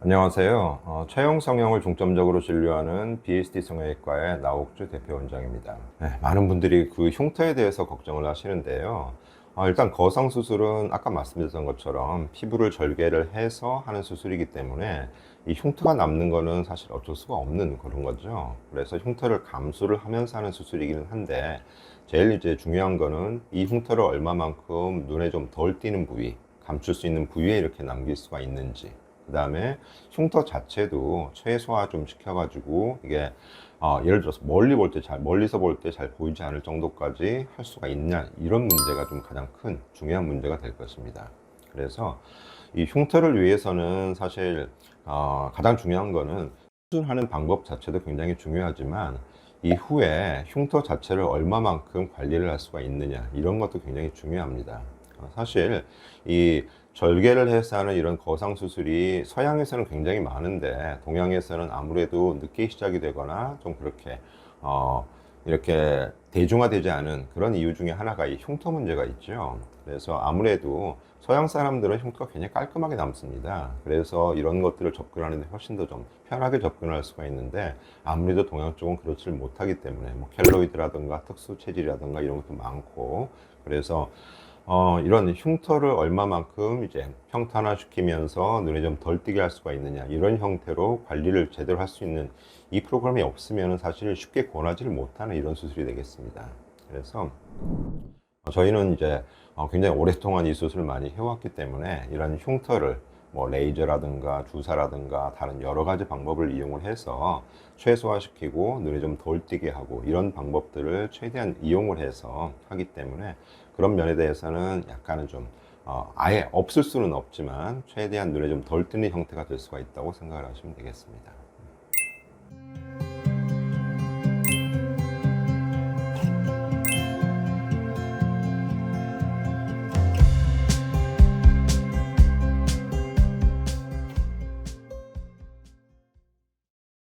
안녕하세요. 체형 성형을 중점적으로 진료하는 BSD 성형외과의 나옥주 대표원장입니다. 네, 많은 분들이 그 흉터에 대해서 걱정을 하시는데요. 일단 거상 수술은 아까 말씀드렸던 것처럼 피부를 절개를 해서 하는 수술이기 때문에 이 흉터가 남는 거는 사실 어쩔 수가 없는 그런 거죠. 그래서 흉터를 감수를 하면서 하는 수술이기는 한데, 제일 이제 중요한 거는 이 흉터를 얼마만큼 눈에 좀 덜 띄는 부위, 감출 수 있는 부위에 이렇게 남길 수가 있는지, 그 다음에 흉터 자체도 최소화 좀 시켜가지고 이게 예를 들어서 멀리서 볼 때 잘 보이지 않을 정도까지 할 수가 있냐, 이런 문제가 좀 가장 큰 중요한 문제가 될 것입니다. 그래서 이 흉터를 위해서는 사실 가장 중요한 거는 수술하는 방법 자체도 굉장히 중요하지만, 이후에 흉터 자체를 얼마만큼 관리를 할 수가 있느냐, 이런 것도 굉장히 중요합니다. 사실 이 절개를 해서 하는 이런 거상 수술이 서양에서는 굉장히 많은데, 동양에서는 아무래도 늦게 시작이 되거나 좀 그렇게 이렇게 대중화되지 않은 그런 이유 중에 하나가 이 흉터 문제가 있죠. 그래서 아무래도 서양 사람들은 흉터가 굉장히 깔끔하게 남습니다. 그래서 이런 것들을 접근하는데 훨씬 더 좀 편하게 접근할 수가 있는데, 아무래도 동양 쪽은 그렇지를 못하기 때문에 뭐 켈로이드라든가 특수 체질이라든가 이런 것도 많고, 그래서 이런 흉터를 얼마만큼 이제 평탄화시키면서 눈에 좀 덜 띄게 할 수가 있느냐, 이런 형태로 관리를 제대로 할 수 있는 이 프로그램이 없으면 사실 쉽게 권하지를 못하는 이런 수술이 되겠습니다. 그래서 저희는 이제 굉장히 오랫동안 이 수술을 많이 해왔기 때문에 이런 흉터를 뭐 레이저라든가 주사라든가 다른 여러 가지 방법을 이용을 해서 최소화시키고 눈에 좀 덜 띄게 하고, 이런 방법들을 최대한 이용을 해서 하기 때문에 그런 면에 대해서는 약간은 좀 아예 없을 수는 없지만 최대한 눈에 좀 덜 띄는 형태가 될 수가 있다고 생각을 하시면 되겠습니다.